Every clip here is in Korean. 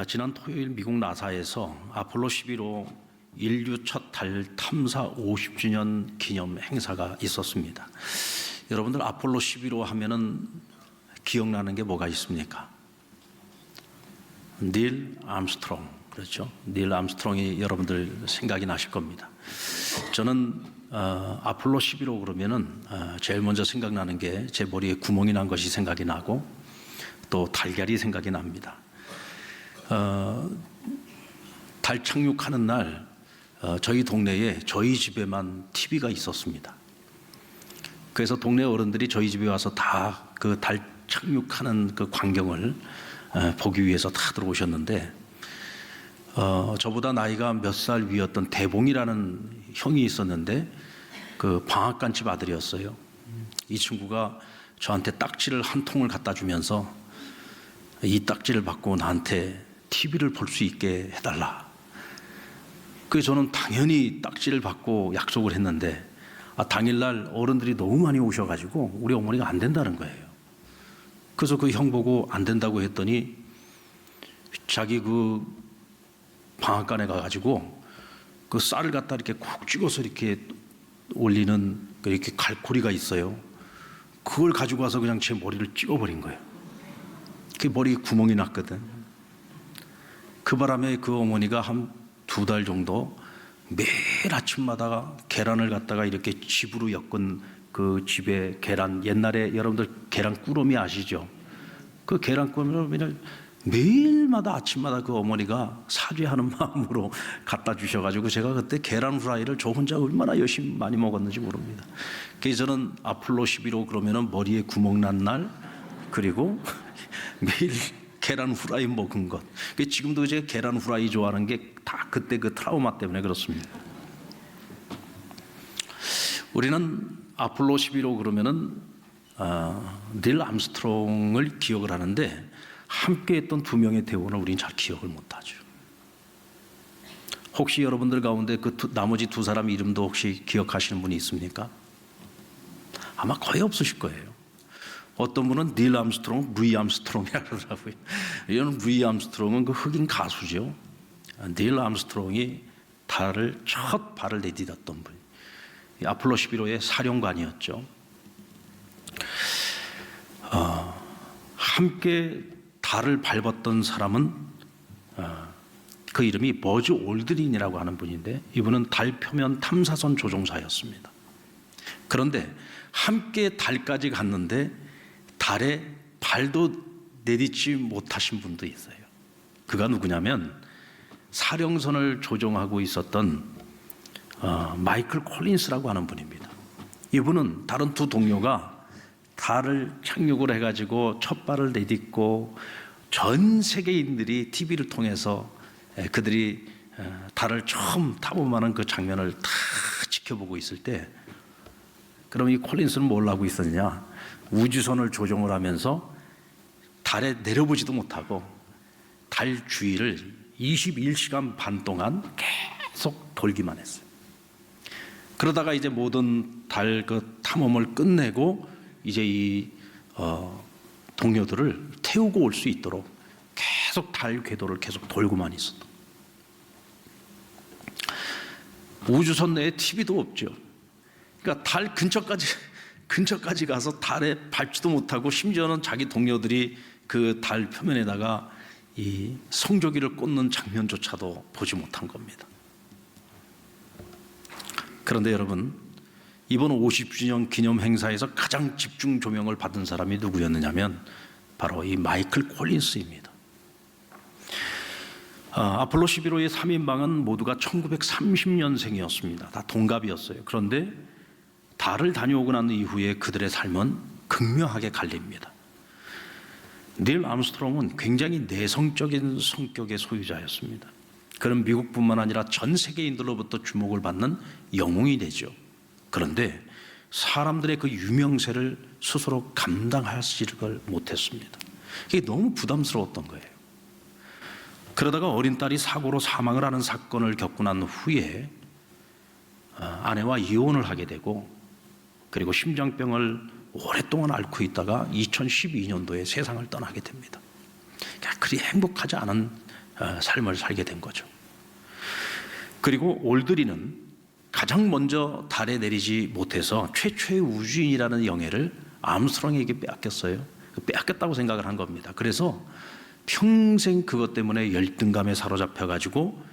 지난 토요일 미국 나사에서 아폴로 11호 인류 첫 달 탐사 50주년 기념 행사가 있었습니다. 여러분들 아폴로 11호 하면은 기억나는 게 뭐가 있습니까? 닐 암스트롱, 그렇죠? 닐 암스트롱이 여러분들 생각이 나실 겁니다. 저는 아폴로 11호 그러면은 제일 먼저 생각나는 게 제 머리에 구멍이 난 것이 생각이 나고 또 달걀이 생각이 납니다. 달 착륙하는 날 저희 동네에 저희 집에만 TV가 있었습니다. 그래서 동네 어른들이 저희 집에 와서 다 그 달 착륙하는 그 광경을 보기 위해서 다 들어오셨는데 저보다 나이가 몇 살 위였던 대봉이라는 형이 있었는데 그 방앗간집 아들이었어요. 이 친구가 저한테 딱지를 한 통을 갖다 주면서 이 딱지를 받고 나한테 TV를 볼 수 있게 해달라. 그래서 저는 당연히 딱지를 받고 약속을 했는데 당일날 어른들이 너무 많이 오셔가지고 우리 어머니가 안 된다는 거예요. 그래서 그 형 보고 안 된다고 했더니 자기 그 방앗간에 가가지고 그 쌀을 갖다 이렇게 콕 찍어서 이렇게 올리는 이렇게 갈고리가 있어요. 그걸 가지고 와서 그냥 제 머리를 찍어버린 거예요. 그 머리에 구멍이 났거든. 그 바람에 그 어머니가 한 2달 정도 매일 아침마다 계란을 갖다가 이렇게 집으로 엮은 그 집에 계란, 옛날에 여러분들 계란 꾸러미 아시죠? 그 계란 꾸러미를 매일마다 아침마다 그 어머니가 사죄하는 마음으로 갖다 주셔가지고 제가 그때 계란 후라이를 저 혼자 얼마나 열심히 많이 먹었는지 모릅니다. 그래서 저는 아폴로 11호 그러면은 머리에 구멍 난 날, 그리고 매일 계란 후라이 먹은 것. 지금도 제가 계란 후라이 좋아하는 게 다 그때 그 트라우마 때문에 그렇습니다. 우리는 아폴로 11호 그러면은 닐 암스트롱을 기억을 하는데 함께했던 2명의 대원을 우리는 잘 기억을 못하죠. 혹시 여러분들 가운데 그 나머지 2 사람 이름도 혹시 기억하시는 분이 있습니까? 아마 거의 없으실 거예요. 어떤 분은 닐 암스트롱, 루이 암스트롱이라고 그러더라고요. 이런 루이 암스트롱은 그 흑인 가수죠. 닐 암스트롱이 달을 첫 발을 내디뎠던 분. 아폴로 11호의 사령관이었죠. 함께 달을 밟았던 사람은 그 이름이 버즈 올드린이라고 하는 분인데 이분은 달 표면 탐사선 조종사였습니다. 그런데 함께 달까지 갔는데 달에 발도 내딛지 못하신 분도 있어요. 그가 누구냐면 사령선을 조종하고 있었던 마이클 콜린스라고 하는 분입니다. 이분은 다른 2 동료가 달을 착륙을 해가지고 첫 발을 내딛고 전 세계인들이 TV를 통해서 그들이 달을 처음 탐험하는 그 장면을 다 지켜보고 있을 때 그럼 이 콜린스는 뭘 하고 있었냐? 우주선을 조종을 하면서 달에 내려보지도 못하고 달 주위를 21시간 반 동안 계속 돌기만 했어요. 그러다가 이제 모든 달 그 탐험을 끝내고 이제 이 동료들을 태우고 올 수 있도록 계속 달 궤도를 계속 돌고만 있었다. 우주선 내에 TV도 없죠. 그러니까 달 근처까지 가서 달에 밟지도 못하고 심지어는 자기 동료들이 그 달 표면에다가 이 성조기를 꽂는 장면조차도 보지 못한 겁니다. 그런데 여러분, 이번 50주년 기념 행사에서 가장 집중 조명을 받은 사람이 누구였느냐면 바로 이 마이클 콜린스입니다. 아폴로 11호의 3인방은 모두가 1930년생이었습니다. 다 동갑이었어요. 그런데 달을 다녀오고 난 이후에 그들의 삶은 극명하게 갈립니다. 닐 암스트롱은 굉장히 내성적인 성격의 소유자였습니다. 그는 미국뿐만 아니라 전 세계인들로부터 주목을 받는 영웅이 되죠. 그런데 사람들의 그 유명세를 스스로 감당하지를 못했습니다. 이게 너무 부담스러웠던 거예요. 그러다가 어린 딸이 사고로 사망을 하는 사건을 겪고 난 후에 아내와 이혼을 하게 되고 그리고 심장병을 오랫동안 앓고 있다가 2012년도에 세상을 떠나게 됩니다. 그리 행복하지 않은 삶을 살게 된 거죠. 그리고 올드리는 가장 먼저 달에 내리지 못해서 최초의 우주인이라는 영예를 암스트롱에게 빼앗겼어요. 빼앗겼다고 생각을 한 겁니다. 그래서 평생 그것 때문에 열등감에 사로잡혀 가지고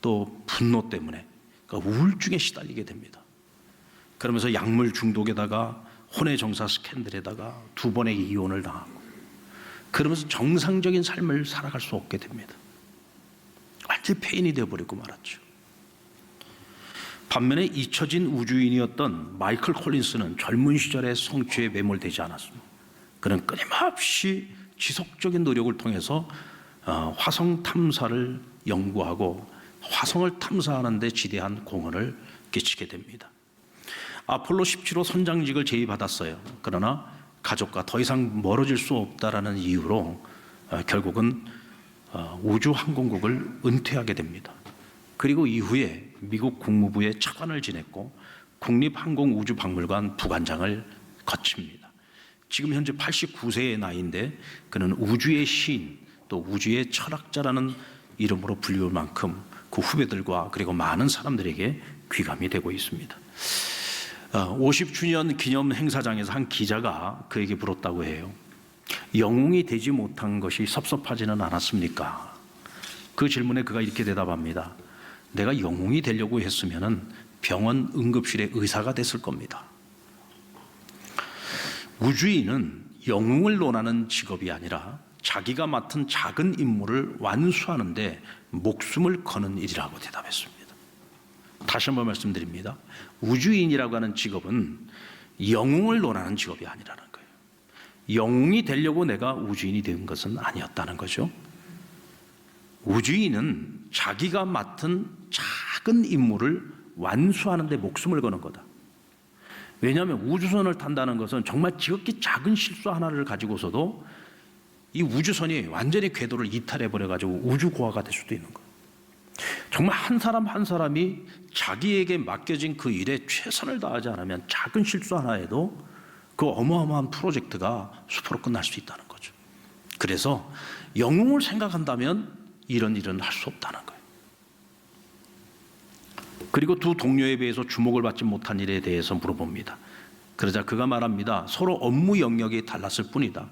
또 분노 때문에 그러니까 우울증에 시달리게 됩니다. 그러면서 약물 중독에다가 혼외 정사 스캔들에다가 2번의 이혼을 당하고 그러면서 정상적인 삶을 살아갈 수 없게 됩니다. 완전히 폐인이 되어버리고 말았죠. 반면에 잊혀진 우주인이었던 마이클 콜린스는 젊은 시절에 성취에 매몰되지 않았습니다. 그는 끊임없이 지속적인 노력을 통해서 화성 탐사를 연구하고 화성을 탐사하는 데 지대한 공헌을 끼치게 됩니다. 아폴로 17호 선장직을 제의받았어요. 그러나 가족과 더 이상 멀어질 수 없다라는 이유로 결국은 우주항공국을 은퇴하게 됩니다. 그리고 이후에 미국 국무부의 차관을 지냈고 국립항공우주박물관 부관장을 거칩니다. 지금 현재 89세의 나이인데 그는 우주의 시인 또 우주의 철학자라는 이름으로 불리울 만큼 그 후배들과 그리고 많은 사람들에게 귀감이 되고 있습니다. 50주년 기념 행사장에서 한 기자가 그에게 물었다고 해요. 영웅이 되지 못한 것이 섭섭하지는 않았습니까? 그 질문에 그가 이렇게 대답합니다. 내가 영웅이 되려고 했으면 병원 응급실의 의사가 됐을 겁니다. 우주인은 영웅을 논하는 직업이 아니라 자기가 맡은 작은 임무를 완수하는데 목숨을 거는 일이라고 대답했습니다. 다시 한번 말씀드립니다. 우주인이라고 하는 직업은 영웅을 논하는 직업이 아니라는 거예요. 영웅이 되려고 내가 우주인이 된 것은 아니었다는 거죠. 우주인은 자기가 맡은 작은 임무를 완수하는 데 목숨을 거는 거다. 왜냐하면 우주선을 탄다는 것은 정말 지극히 작은 실수 하나를 가지고서도 이 우주선이 완전히 궤도를 이탈해버려가지고 우주고화가 될 수도 있는 거예요. 정말 한 사람 한 사람이 자기에게 맡겨진 그 일에 최선을 다하지 않으면 작은 실수 하나에도 그 어마어마한 프로젝트가 수포로 끝날 수 있다는 거죠. 그래서 영웅을 생각한다면 이런 일은 할 수 없다는 거예요. 그리고 두 동료에 비해서 주목을 받지 못한 일에 대해서 물어봅니다. 그러자 그가 말합니다. 서로 업무 영역이 달랐을 뿐이다.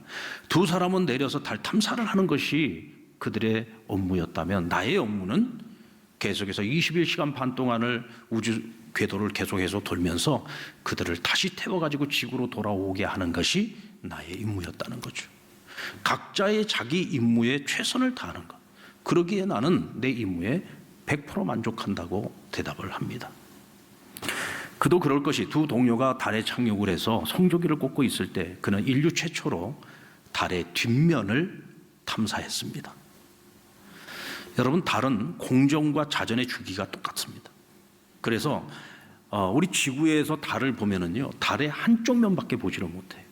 두 사람은 내려서 달 탐사를 하는 것이 그들의 업무였다면 나의 업무는 계속해서 21시간 반 동안을 우주 궤도를 계속해서 돌면서 그들을 다시 태워가지고 지구로 돌아오게 하는 것이 나의 임무였다는 거죠. 각자의 자기 임무에 최선을 다하는 것. 그러기에 나는 내 임무에 100% 만족한다고 대답을 합니다. 그도 그럴 것이 두 동료가 달에 착륙을 해서 성조기를 꽂고 있을 때 그는 인류 최초로 달의 뒷면을 탐사했습니다. 여러분, 달은 공전과 자전의 주기가 똑같습니다. 그래서 우리 지구에서 달을 보면은요, 달의 한쪽 면밖에 보지를 못해요.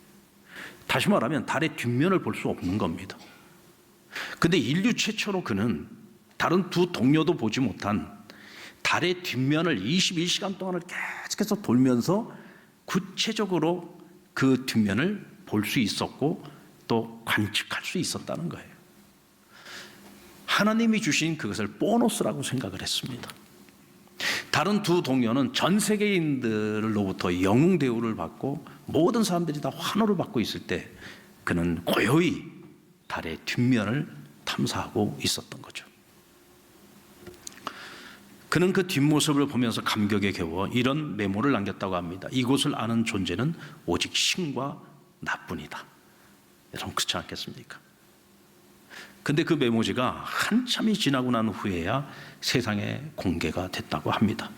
다시 말하면 달의 뒷면을 볼 수 없는 겁니다. 근데 인류 최초로 그는 다른 두 동료도 보지 못한 달의 뒷면을 21시간 동안을 계속해서 돌면서 구체적으로 그 뒷면을 볼 수 있었고 또 관측할 수 있었다는 거예요. 하나님이 주신 그것을 보너스라고 생각을 했습니다. 다른 두 동료는 전 세계인들로부터 영웅 대우를 받고 모든 사람들이 다 환호를 받고 있을 때 그는 고요히 달의 뒷면을 탐사하고 있었던 거죠. 그는 그 뒷모습을 보면서 감격에 겨워 이런 메모를 남겼다고 합니다. 이곳을 아는 존재는 오직 신과 나뿐이다. 여러분, 그렇지 않겠습니까? 근데 그 메모지가 한참이 지나고 난 후에야 세상에 공개가 됐다고 합니다.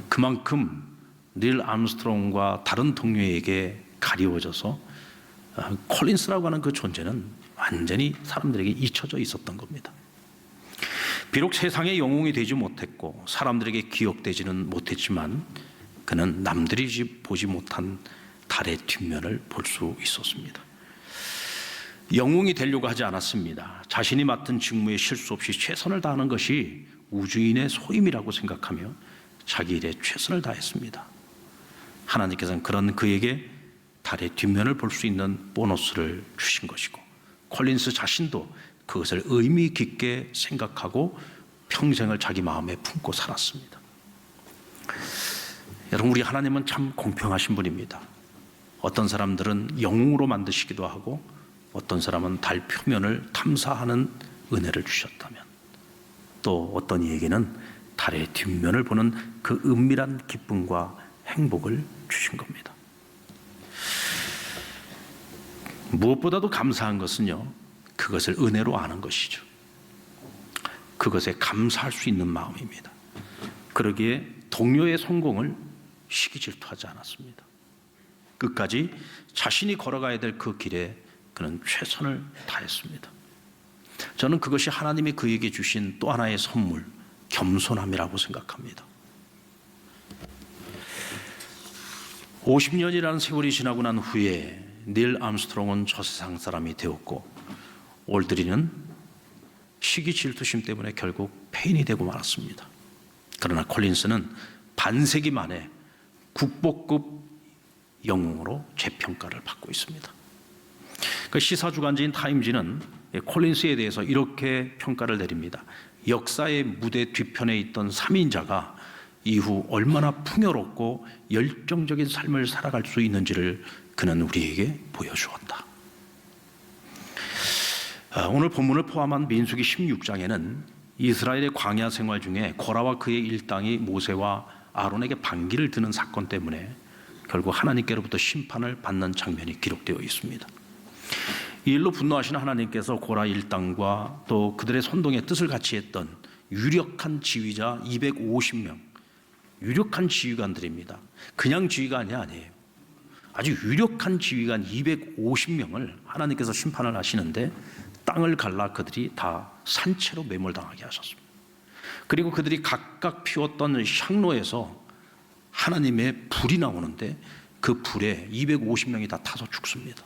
그만큼 닐 암스트롱과 다른 동료에게 가리워져서 콜린스라고 하는 그 존재는 완전히 사람들에게 잊혀져 있었던 겁니다. 비록 세상의 영웅이 되지 못했고 사람들에게 기억되지는 못했지만 그는 남들이 보지 못한 달의 뒷면을 볼 수 있었습니다. 영웅이 되려고 하지 않았습니다. 자신이 맡은 직무에 실수 없이 최선을 다하는 것이 우주인의 소임이라고 생각하며 자기 일에 최선을 다했습니다. 하나님께서는 그런 그에게 달의 뒷면을 볼 수 있는 보너스를 주신 것이고 콜린스 자신도 그것을 의미 깊게 생각하고 평생을 자기 마음에 품고 살았습니다. 여러분, 우리 하나님은 참 공평하신 분입니다. 어떤 사람들은 영웅으로 만드시기도 하고 어떤 사람은 달 표면을 탐사하는 은혜를 주셨다면, 또 어떤 이에게는 달의 뒷면을 보는 그 은밀한 기쁨과 행복을 주신 겁니다. 무엇보다도 감사한 것은요, 그것을 은혜로 아는 것이죠. 그것에 감사할 수 있는 마음입니다. 그러기에 동료의 성공을 시기 질투하지 않았습니다. 끝까지 자신이 걸어가야 될 그 길에 그는 최선을 다했습니다. 저는 그것이 하나님이 그에게 주신 또 하나의 선물, 겸손함이라고 생각합니다. 50년이라는 세월이 지나고 난 후에 닐 암스트롱은 저 세상 사람이 되었고, 올드리는 시기 질투심 때문에 결국 폐인이 되고 말았습니다. 그러나 콜린스는 반세기 만에 국보급 영웅으로 재평가를 받고 있습니다. 그 시사주간지인 타임지는 콜린스에 대해서 이렇게 평가를 내립니다. 역사의 무대 뒤편에 있던 3인자가 이후 얼마나 풍요롭고 열정적인 삶을 살아갈 수 있는지를 그는 우리에게 보여주었다. 오늘 본문을 포함한 민수기 16장에는 이스라엘의 광야 생활 중에 고라와 그의 일당이 모세와 아론에게 반기를 드는 사건 때문에 결국 하나님께로부터 심판을 받는 장면이 기록되어 있습니다. 이 일로 분노하시는 하나님께서 고라 일당과 또 그들의 선동의 뜻을 같이 했던 유력한 지휘자 250명, 유력한 지휘관들입니다. 그냥 지휘관이 아니에요. 아주 유력한 지휘관 250명을 하나님께서 심판을 하시는데 땅을 갈라 그들이 다 산채로 매몰당하게 하셨습니다. 그리고 그들이 각각 피웠던 향로에서 하나님의 불이 나오는데 그 불에 250명이 다 타서 죽습니다.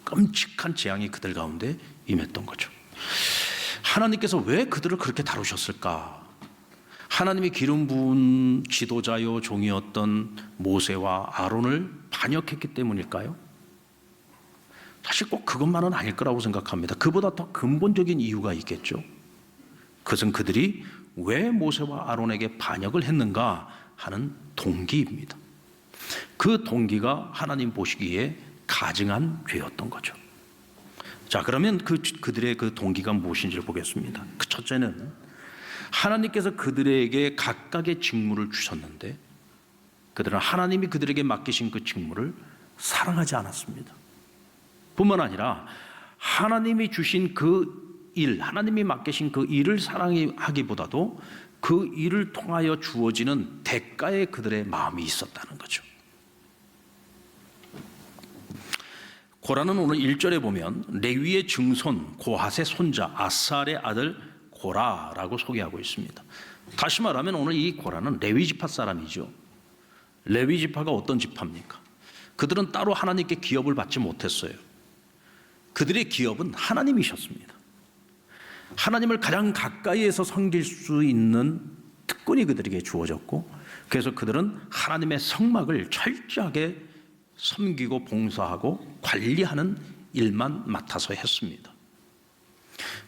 끔찍한 재앙이 그들 가운데 임했던 거죠. 하나님께서 왜 그들을 그렇게 다루셨을까? 하나님이 기름 부은 지도자요 종이었던 모세와 아론을 반역했기 때문일까요? 사실 꼭 그것만은 아닐 거라고 생각합니다. 그보다 더 근본적인 이유가 있겠죠. 그것은 그들이 왜 모세와 아론에게 반역을 했는가 하는 동기입니다. 그 동기가 하나님 보시기에 가증한 죄였던 거죠. 자, 그러면 그들의 그 동기가 무엇인지를 보겠습니다. 그 첫째는 하나님께서 그들에게 각각의 직무를 주셨는데 그들은 하나님이 그들에게 맡기신 그 직무를 사랑하지 않았습니다. 뿐만 아니라 하나님이 주신 그 일, 하나님이 맡기신 그 일을 사랑하기보다도 그 일을 통하여 주어지는 대가에 그들의 마음이 있었다는 거죠. 고라는 오늘 1절에 보면 레위의 증손 고핫의 손자 아살의 아들 고라라고 소개하고 있습니다. 다시 말하면 오늘 이 고라는 레위 지파 사람이죠. 레위 지파가 어떤 지파입니까? 그들은 따로 하나님께 기업을 받지 못했어요. 그들의 기업은 하나님이셨습니다. 하나님을 가장 가까이에서 섬길 수 있는 특권이 그들에게 주어졌고, 그래서 그들은 하나님의 성막을 철저하게 섬기고 봉사하고 관리하는 일만 맡아서 했습니다.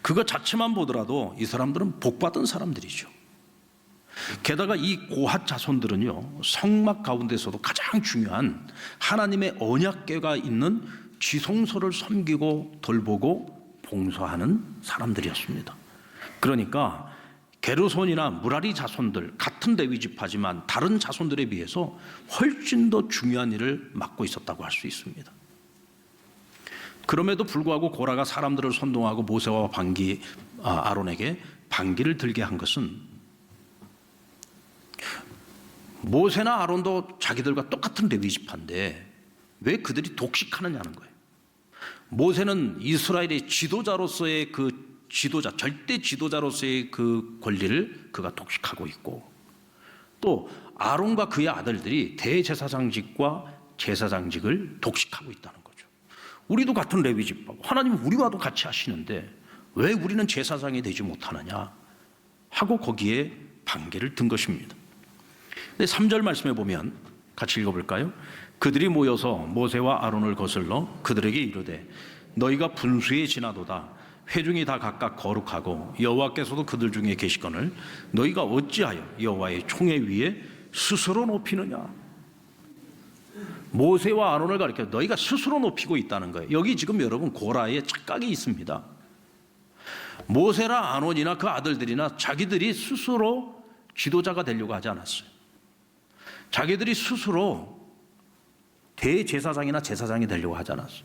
그것 자체만 보더라도 이 사람들은 복받은 사람들이죠. 게다가 이 고핫 자손들은요, 성막 가운데서도 가장 중요한 하나님의 언약궤가 있는 지성소를 섬기고 돌보고 봉사하는 사람들이었습니다. 그러니까 게르손이나 무라리 자손들, 같은 레위 지파지만 다른 자손들에 비해서 훨씬 더 중요한 일을 맡고 있었다고 할 수 있습니다. 그럼에도 불구하고 고라가 사람들을 선동하고 모세와 아론에게 반기를 들게 한 것은, 모세나 아론도 자기들과 똑같은 레위 지파인데 왜 그들이 독식하느냐는 거예요. 모세는 이스라엘의 지도자로서의 절대 지도자로서의 그 권리를 그가 독식하고 있고, 또 아론과 그의 아들들이 대제사장직과 제사장직을 독식하고 있다는 거죠. 우리도 같은 레위 지파고 하나님은 우리와도 같이 하시는데 왜 우리는 제사장이 되지 못하느냐 하고 거기에 반기를 든 것입니다. 근데 3절 말씀에 보면 같이 읽어볼까요? 그들이 모여서 모세와 아론을 거슬러 그들에게 이르되 너희가 분수에 지나도다 회중이 다 각각 거룩하고 여호와께서도 그들 중에 계시거늘 너희가 어찌하여 여호와의 총회 위에 스스로 높이느냐. 모세와 아론을 가리켜 너희가 스스로 높이고 있다는 거예요. 여기 지금 여러분 고라의 착각이 있습니다. 모세나 아론이나 그 아들들이나 자기들이 스스로 지도자가 되려고 하지 않았어요. 자기들이 스스로 대제사장이나 제사장이 되려고 하지 않았어요.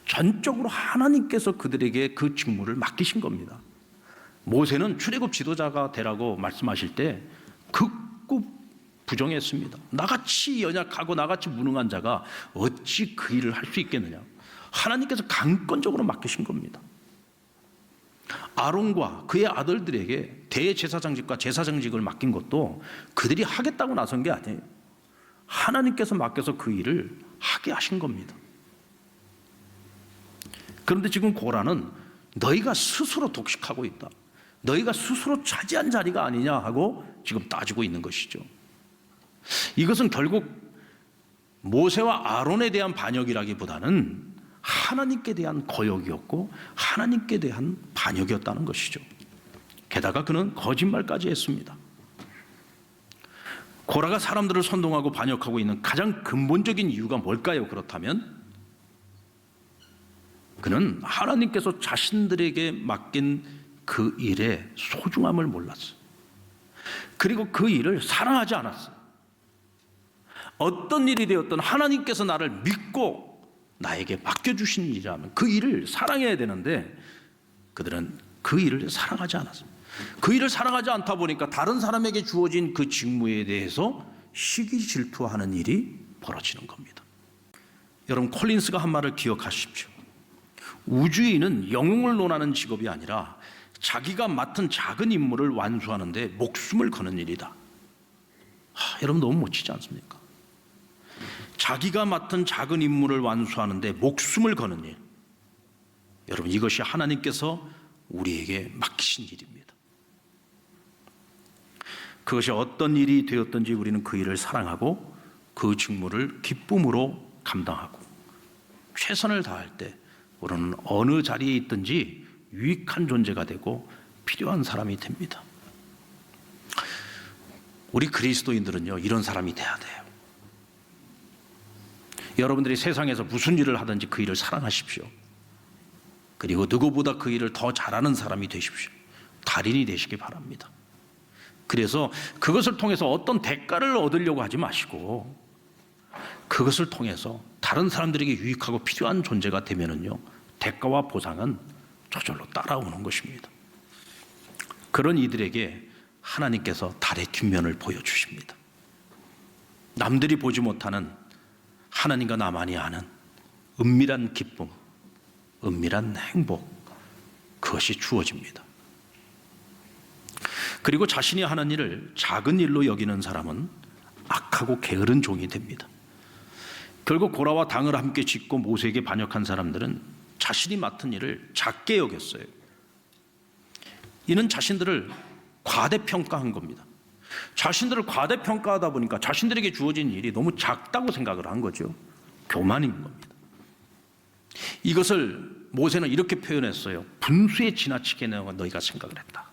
전적으로 하나님께서 그들에게 그 직무를 맡기신 겁니다. 모세는 출애굽 지도자가 되라고 말씀하실 때 극구 부정했습니다. 나같이 연약하고 나같이 무능한 자가 어찌 그 일을 할 수 있겠느냐. 하나님께서 강권적으로 맡기신 겁니다. 아론과 그의 아들들에게 대제사장직과 제사장직을 맡긴 것도 그들이 하겠다고 나선 게 아니에요. 하나님께서 맡겨서 그 일을 하게 하신 겁니다. 그런데 지금 고라는 너희가 스스로 독식하고 있다. 너희가 스스로 차지한 자리가 아니냐 하고 지금 따지고 있는 것이죠. 이것은 결국 모세와 아론에 대한 반역이라기보다는 하나님께 대한 거역이었고 하나님께 대한 반역이었다는 것이죠. 게다가 그는 거짓말까지 했습니다. 고라가 사람들을 선동하고 반역하고 있는 가장 근본적인 이유가 뭘까요? 그렇다면 그는 하나님께서 자신들에게 맡긴 그 일의 소중함을 몰랐어요. 그리고 그 일을 사랑하지 않았어요. 어떤 일이 되었든 하나님께서 나를 믿고 나에게 맡겨주신 일이라면 그 일을 사랑해야 되는데 그들은 그 일을 사랑하지 않았어요. 그 일을 사랑하지 않다 보니까 다른 사람에게 주어진 그 직무에 대해서 시기 질투하는 일이 벌어지는 겁니다. 여러분, 콜린스가 한 말을 기억하십시오. 우주인은 영웅을 논하는 직업이 아니라 자기가 맡은 작은 임무를 완수하는 데 목숨을 거는 일이다. 여러분, 너무 멋지지 않습니까? 자기가 맡은 작은 임무를 완수하는 데 목숨을 거는 일. 여러분, 이것이 하나님께서 우리에게 맡기신 일입니다. 그것이 어떤 일이 되었든지 우리는 그 일을 사랑하고 그 직무를 기쁨으로 감당하고 최선을 다할 때 우리는 어느 자리에 있든지 유익한 존재가 되고 필요한 사람이 됩니다. 우리 그리스도인들은요, 이런 사람이 돼야 돼요. 여러분들이 세상에서 무슨 일을 하든지 그 일을 사랑하십시오. 그리고 누구보다 그 일을 더 잘하는 사람이 되십시오. 달인이 되시기 바랍니다. 그래서 그것을 통해서 어떤 대가를 얻으려고 하지 마시고 그것을 통해서 다른 사람들에게 유익하고 필요한 존재가 되면은요, 대가와 보상은 저절로 따라오는 것입니다. 그런 이들에게 하나님께서 달의 뒷면을 보여주십니다. 남들이 보지 못하는 하나님과 나만이 아는 은밀한 기쁨, 은밀한 행복, 그것이 주어집니다. 그리고 자신이 하는 일을 작은 일로 여기는 사람은 악하고 게으른 종이 됩니다. 결국 고라와 당을 함께 짓고 모세에게 반역한 사람들은 자신이 맡은 일을 작게 여겼어요. 이는 자신들을 과대평가한 겁니다. 자신들을 과대평가하다 보니까 자신들에게 주어진 일이 너무 작다고 생각을 한 거죠. 교만인 겁니다. 이것을 모세는 이렇게 표현했어요. 분수에 지나치게 너희가 생각을 했다.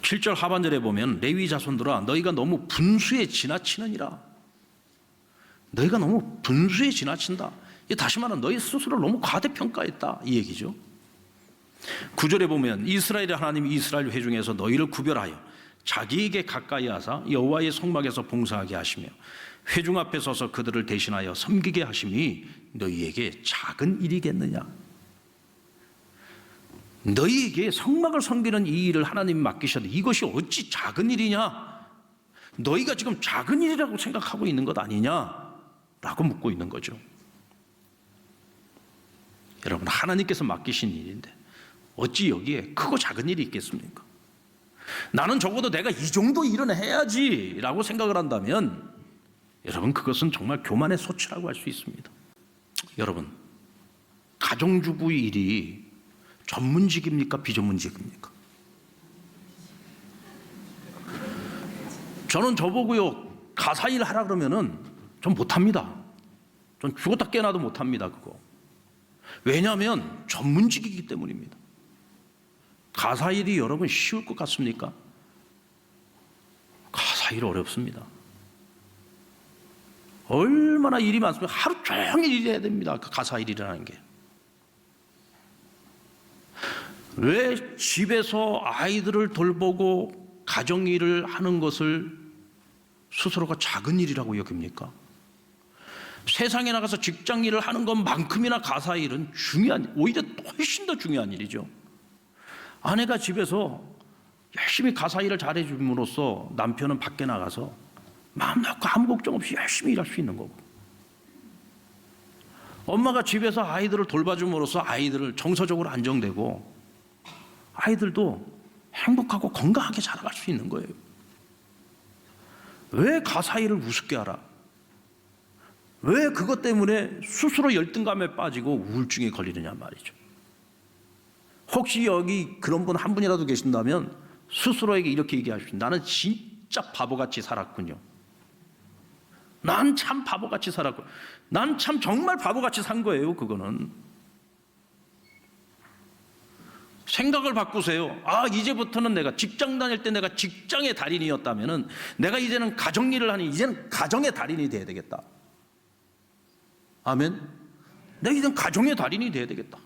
7절 하반절에 보면 레위 자손들아 너희가 너무 분수에 지나치느니라. 너희가 너무 분수에 지나친다. 다시 말하면 너희 스스로를 너무 과대평가했다, 이 얘기죠. 9절에 보면 이스라엘의 하나님 이스라엘 회중에서 너희를 구별하여 자기에게 가까이 하사 여호와의 성막에서 봉사하게 하시며 회중 앞에 서서 그들을 대신하여 섬기게 하심이 너희에게 작은 일이겠느냐. 너희에게 성막을 섬기는 이 일을 하나님이 맡기셨는데 이것이 어찌 작은 일이냐. 너희가 지금 작은 일이라고 생각하고 있는 것 아니냐 라고 묻고 있는 거죠. 여러분, 하나님께서 맡기신 일인데 어찌 여기에 크고 작은 일이 있겠습니까? 나는 적어도 내가 이 정도 일은 해야지 라고 생각을 한다면 여러분, 그것은 정말 교만의 소치라고 할 수 있습니다. 여러분, 가정주부의 일이 전문직입니까? 비전문직입니까? 저는 저보고요, 가사일 하라 그러면은 전 못합니다. 전 죽었다 깨어나도 못합니다. 그거. 왜냐하면 전문직이기 때문입니다. 가사일이 여러분 쉬울 것 같습니까? 가사일 어렵습니다. 얼마나 일이 많습니까? 하루 종일 일해야 됩니다. 그 가사일이라는 게. 왜 집에서 아이들을 돌보고 가정일을 하는 것을 스스로가 작은 일이라고 여깁니까? 세상에 나가서 직장일을 하는 것만큼이나 가사일은 오히려 훨씬 더 중요한 일이죠. 아내가 집에서 열심히 가사일을 잘해줌으로써 남편은 밖에 나가서 마음 놓고 아무 걱정 없이 열심히 일할 수 있는 거고, 엄마가 집에서 아이들을 돌봐줌으로써 아이들을 정서적으로 안정되고 아이들도 행복하고 건강하게 자라갈 수 있는 거예요. 왜 가사일을 우습게 하라? 왜 그것 때문에 스스로 열등감에 빠지고 우울증에 걸리느냐 말이죠. 혹시 여기 그런 분 한 분이라도 계신다면 스스로에게 이렇게 얘기하십시오. 나는 진짜 바보같이 살았군요. 난 참 바보같이 살았고, 난 참 정말 바보같이 산 거예요. 그거는 생각을 바꾸세요. 이제부터는 내가 직장 다닐 때 내가 직장의 달인이었다면은 내가 이제는 가정일을 하니 이제는 가정의 달인이 돼야 되겠다. 아멘. 내가 이제는 가정의 달인이 돼야 되겠다.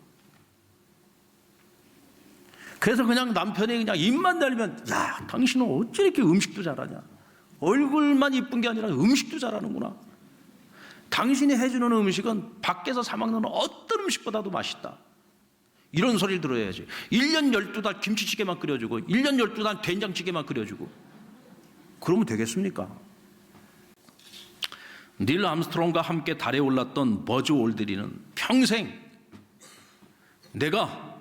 그래서 그냥 남편이 그냥 입만 열면, 야, 당신은 어찌 이렇게 음식도 잘하냐? 얼굴만 이쁜 게 아니라 음식도 잘하는구나. 당신이 해주는 음식은 밖에서 사 먹는 어떤 음식보다도 맛있다. 이런 소리를 들어야지. 1년 12달 김치찌개만 끓여주고 1년 12달 된장찌개만 끓여주고 그러면 되겠습니까? 닐 암스트롱과 함께 달에 올랐던 버즈 올드린은 평생 내가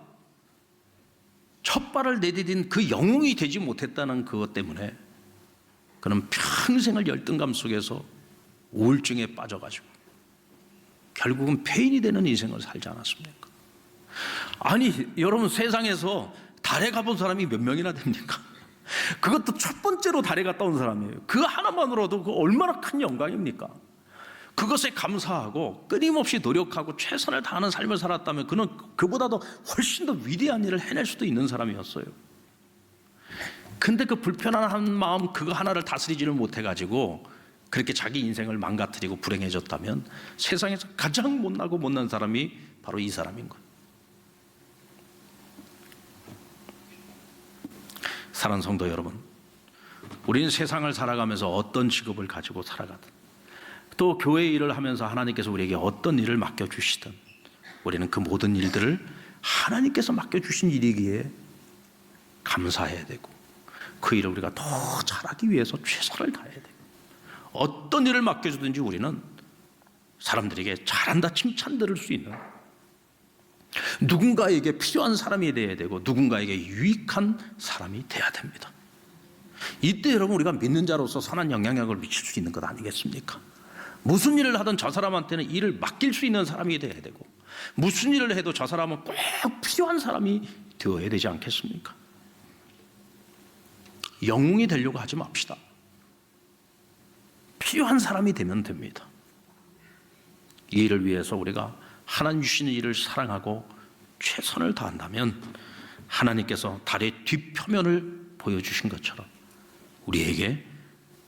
첫 발을 내디딘 그 영웅이 되지 못했다는 그것 때문에 그는 평생을 열등감 속에서 우울증에 빠져가지고 결국은 폐인이 되는 인생을 살지 않았습니까? 아니 여러분, 세상에서 달에 가본 사람이 몇 명이나 됩니까? 그것도 첫 번째로 달에 갔다 온 사람이에요. 그 하나만으로도 그 얼마나 큰 영광입니까? 그것에 감사하고 끊임없이 노력하고 최선을 다하는 삶을 살았다면 그는 그보다도 훨씬 더 위대한 일을 해낼 수도 있는 사람이었어요. 근데 그 불편한 마음 그거 하나를 다스리지를 못해가지고 그렇게 자기 인생을 망가뜨리고 불행해졌다면 세상에서 가장 못나고 못난 사람이 바로 이 사람인 거예요. 사랑하는 성도 여러분, 우리는 세상을 살아가면서 어떤 직업을 가지고 살아가든 또 교회 일을 하면서 하나님께서 우리에게 어떤 일을 맡겨주시든 우리는 그 모든 일들을 하나님께서 맡겨주신 일이기에 감사해야 되고 그 일을 우리가 더 잘하기 위해서 최선을 다해야 되고, 어떤 일을 맡겨주든지 우리는 사람들에게 잘한다 칭찬 들을 수 있는, 누군가에게 필요한 사람이 돼야 되고 누군가에게 유익한 사람이 돼야 됩니다. 이때 여러분 우리가 믿는 자로서 선한 영향력을 미칠 수 있는 것 아니겠습니까? 무슨 일을 하든 저 사람한테는 일을 맡길 수 있는 사람이 돼야 되고 무슨 일을 해도 저 사람은 꼭 필요한 사람이 되어야 되지 않겠습니까? 영웅이 되려고 하지 맙시다. 필요한 사람이 되면 됩니다. 이 일을 위해서 우리가 하나님 주시는 일을 사랑하고 최선을 다한다면 하나님께서 달의 뒷표면을 보여주신 것처럼 우리에게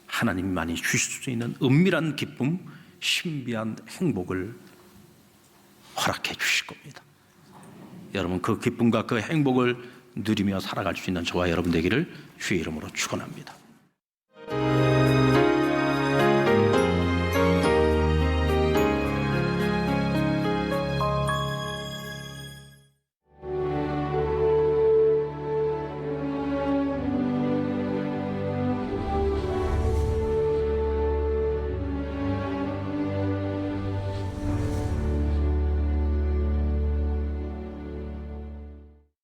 하나님만이 주실 수 있는 은밀한 기쁨, 신비한 행복을 허락해 주실 겁니다. 여러분, 그 기쁨과 그 행복을 누리며 살아갈 수 있는 저와 여러분 되기를 주의 이름으로 축원합니다.